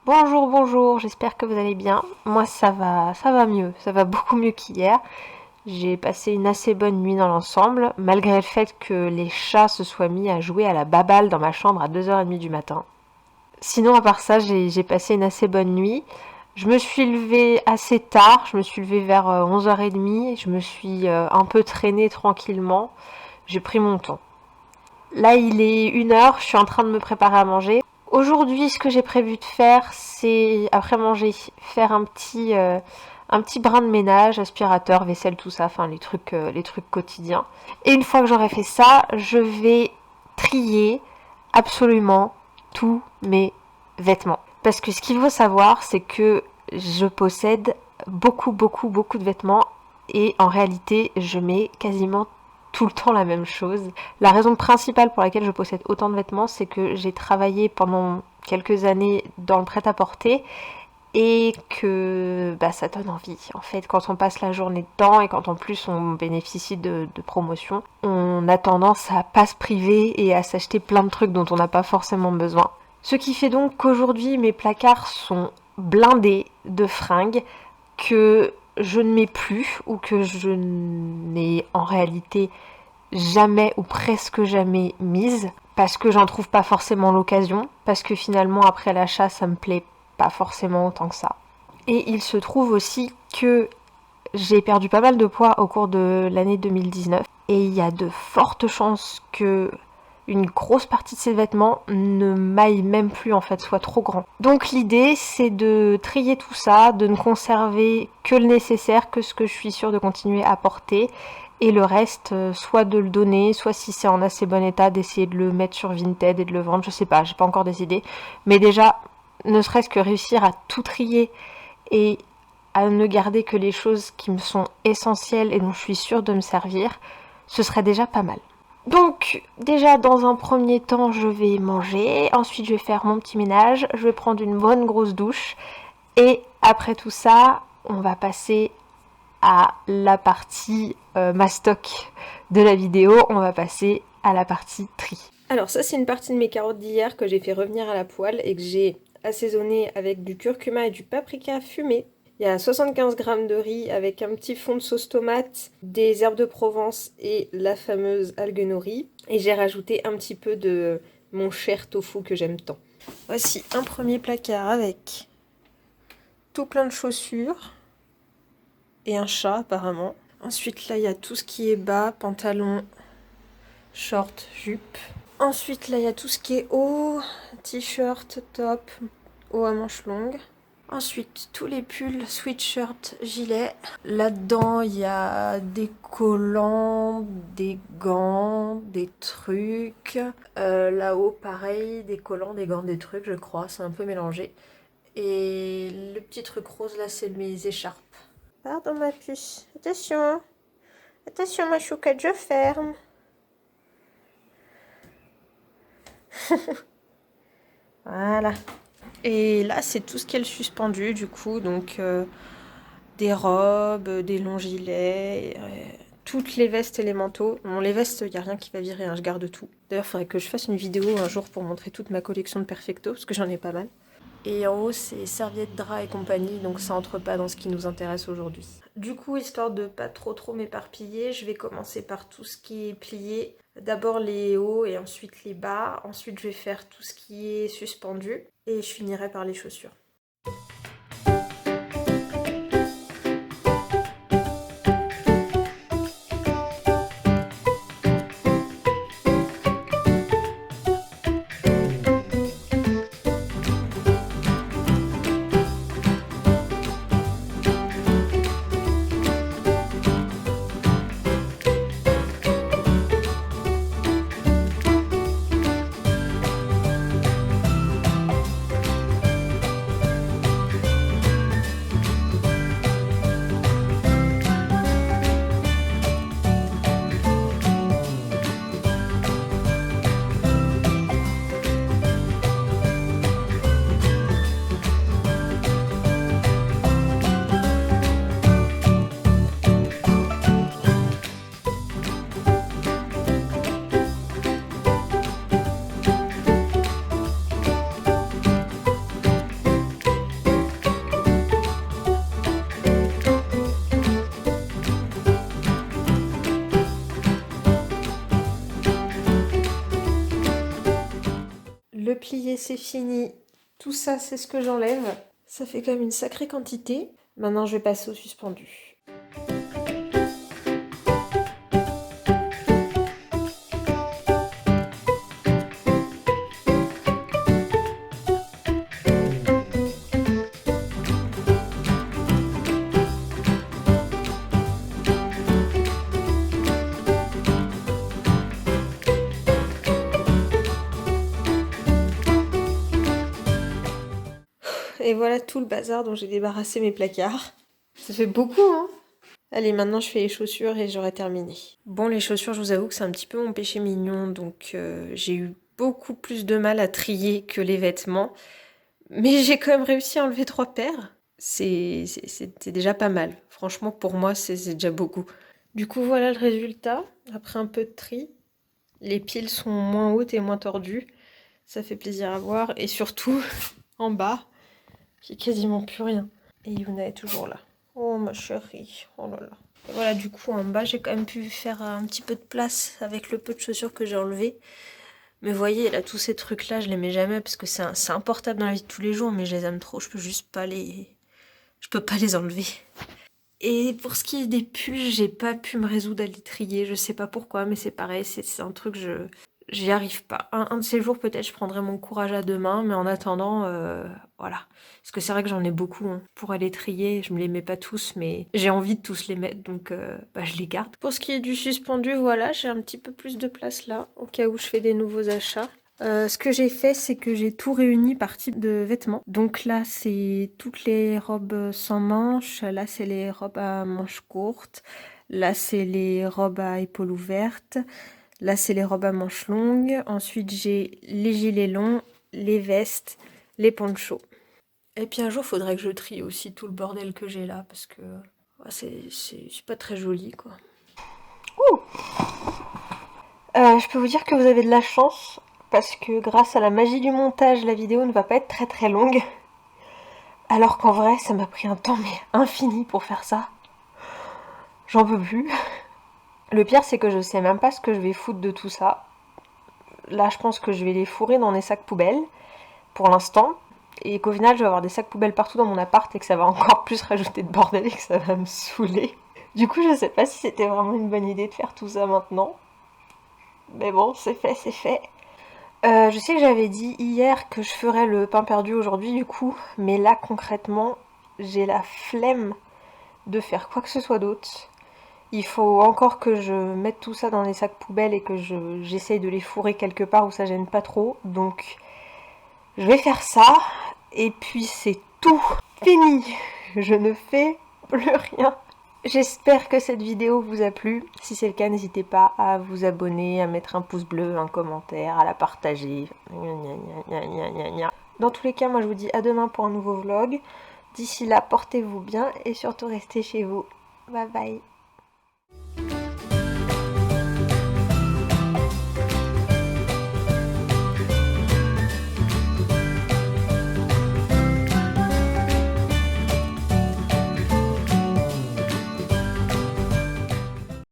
Bonjour, bonjour, j'espère que vous allez bien. Moi ça va mieux, ça va beaucoup mieux qu'hier. J'ai passé une assez bonne nuit dans l'ensemble, malgré le fait que les chats se soient mis à jouer à la baballe dans ma chambre à 2h30 du matin. Sinon, à part ça, j'ai passé une assez bonne nuit. Je me suis levée assez tard, je me suis levée vers 11h30, je me suis un peu traînée tranquillement, j'ai pris mon temps. Là, il est 1h, je suis en train de me préparer à manger. Aujourd'hui, ce que j'ai prévu de faire, c'est, après manger, faire un petit brin de ménage, aspirateur, vaisselle, tout ça, enfin les trucs quotidiens. Et une fois que j'aurai fait ça, je vais trier absolument tous mes vêtements. Parce que ce qu'il faut savoir, c'est que je possède beaucoup de vêtements et en réalité, je mets quasiment tout le temps la même chose. La raison principale pour laquelle je possède autant de vêtements, c'est que j'ai travaillé pendant quelques années dans le prêt-à-porter et que ça donne envie. En fait, quand on passe la journée dedans et quand en plus on bénéficie de promotions, on a tendance à pas se priver et à s'acheter plein de trucs dont on n'a pas forcément besoin. Ce qui fait donc qu'aujourd'hui mes placards sont blindés de fringues que je ne mets plus ou que je n'ai en réalité jamais ou presque jamais mise parce que j'en trouve pas forcément l'occasion, parce que finalement après l'achat ça me plaît pas forcément autant que ça. Et il se trouve aussi que j'ai perdu pas mal de poids au cours de l'année 2019 et il y a de fortes chances que une grosse partie de ces vêtements ne m'aille même plus en fait, soit trop grand. Donc l'idée c'est de trier tout ça, de ne conserver que le nécessaire, que ce que je suis sûre de continuer à porter, et le reste, soit de le donner, soit si c'est en assez bon état, d'essayer de le mettre sur Vinted et de le vendre, je sais pas, j'ai pas encore décidé. Mais déjà, ne serait-ce que réussir à tout trier et à ne garder que les choses qui me sont essentielles et dont je suis sûre de me servir, ce serait déjà pas mal. Donc, déjà, dans un premier temps, je vais manger, ensuite je vais faire mon petit ménage, je vais prendre une bonne grosse douche, et après tout ça, on va passer à la partie mastoc de la vidéo, on va passer à la partie tri. Alors ça c'est une partie de mes carottes d'hier que j'ai fait revenir à la poêle et que j'ai assaisonné avec du curcuma et du paprika fumé. Il y a 75 g de riz avec un petit fond de sauce tomate, des herbes de Provence et la fameuse algue nori. Et j'ai rajouté un petit peu de mon cher tofu que j'aime tant. Voici un premier placard avec tout plein de chaussures et un chat apparemment. Ensuite là il y a tout ce qui est bas, pantalon, short, jupe. Ensuite là il y a tout ce qui est haut, t-shirt, top, haut à manches longues. Ensuite tous les pulls, sweatshirt, gilet. Là-dedans il y a des collants, des gants, des trucs. Là-haut pareil, des collants, des gants, des trucs je crois, c'est un peu mélangé. Et le petit truc rose là c'est mes écharpes. Pardon ma puce, attention. Attention ma chouquette, je ferme. Voilà. Et là c'est tout ce qu'elle suspendu du coup, donc des robes, des longs gilets, toutes les vestes et les manteaux. Bon les vestes, il n'y a rien qui va virer, hein, je garde tout. D'ailleurs il faudrait que je fasse une vidéo un jour pour montrer toute ma collection de Perfecto, parce que j'en ai pas mal. Et en haut, c'est serviettes, draps et compagnie, donc ça entre pas dans ce qui nous intéresse aujourd'hui. Du coup, histoire de pas trop m'éparpiller, je vais commencer par tout ce qui est plié. D'abord les hauts et ensuite les bas. Ensuite, je vais faire tout ce qui est suspendu. Et je finirai par les chaussures. plié, c'est fini. Tout ça, c'est ce que j'enlève. Ça fait quand même une sacrée quantité. Maintenant, je vais passer au suspendu. Et voilà tout le bazar dont j'ai débarrassé mes placards. Ça fait beaucoup, hein? Allez, maintenant je fais les chaussures et j'aurai terminé. Bon, les chaussures, je vous avoue que c'est un petit peu mon péché mignon, donc j'ai eu beaucoup plus de mal à trier que les vêtements. Mais j'ai quand même réussi à enlever 3 paires. C'était déjà pas mal. Franchement, pour moi, c'est déjà beaucoup. Du coup, voilà le résultat. Après un peu de tri, les piles sont moins hautes et moins tordues. Ça fait plaisir à voir. Et surtout, en bas, j'ai quasiment plus rien. Et Yuna est toujours là. Oh ma chérie, oh là là. Et voilà, du coup, en bas, j'ai quand même pu faire un petit peu de place avec le peu de chaussures que j'ai enlevé. Mais vous voyez, là, tous ces trucs-là, je les mets jamais parce que c'est importable dans la vie de tous les jours, mais je les aime trop, je peux juste pas les... Je peux pas les enlever. Et pour ce qui est des pulls, j'ai pas pu me résoudre à les trier, je sais pas pourquoi, mais c'est pareil, c'est un truc, j'y arrive pas. Un de ces jours, peut-être, je prendrai mon courage à deux mains, mais en attendant, voilà. Parce que c'est vrai que j'en ai beaucoup, hein. Pour aller trier, je me les mets pas tous, mais j'ai envie de tous les mettre, donc je les garde. Pour ce qui est du suspendu, voilà, j'ai un petit peu plus de place là, au cas où je fais des nouveaux achats. Ce que j'ai fait, c'est que j'ai tout réuni par type de vêtements. Donc là, c'est toutes les robes sans manches. Là, c'est les robes à manches courtes. Là, c'est les robes à épaules ouvertes. Là, c'est les robes à manches longues. Ensuite, j'ai les gilets longs, les vestes, les ponchos. Et puis un jour, il faudrait que je trie aussi tout le bordel que j'ai là, parce que c'est pas très joli, quoi. Ouh. Je peux vous dire que vous avez de la chance, parce que grâce à la magie du montage, la vidéo ne va pas être très très longue. Alors qu'en vrai, ça m'a pris un temps mais infini pour faire ça. J'en peux plus. Le pire, c'est que je sais même pas ce que je vais foutre de tout ça. Là, je pense que je vais les fourrer dans des sacs poubelles, pour l'instant. Et qu'au final, je vais avoir des sacs poubelles partout dans mon appart et que ça va encore plus rajouter de bordel et que ça va me saouler. Du coup, je sais pas si c'était vraiment une bonne idée de faire tout ça maintenant. Mais bon, c'est fait, c'est fait. Je sais que j'avais dit hier que je ferais le pain perdu aujourd'hui du coup, mais là concrètement, j'ai la flemme de faire quoi que ce soit d'autre. Il faut encore que je mette tout ça dans les sacs poubelles et que j'essaye de les fourrer quelque part où ça gêne pas trop. Donc je vais faire ça et puis c'est tout fini. Je ne fais plus rien. J'espère que cette vidéo vous a plu. Si c'est le cas, n'hésitez pas à vous abonner, à mettre un pouce bleu, un commentaire, à la partager. Dans tous les cas, moi je vous dis à demain pour un nouveau vlog. D'ici là, portez-vous bien et surtout restez chez vous. Bye bye.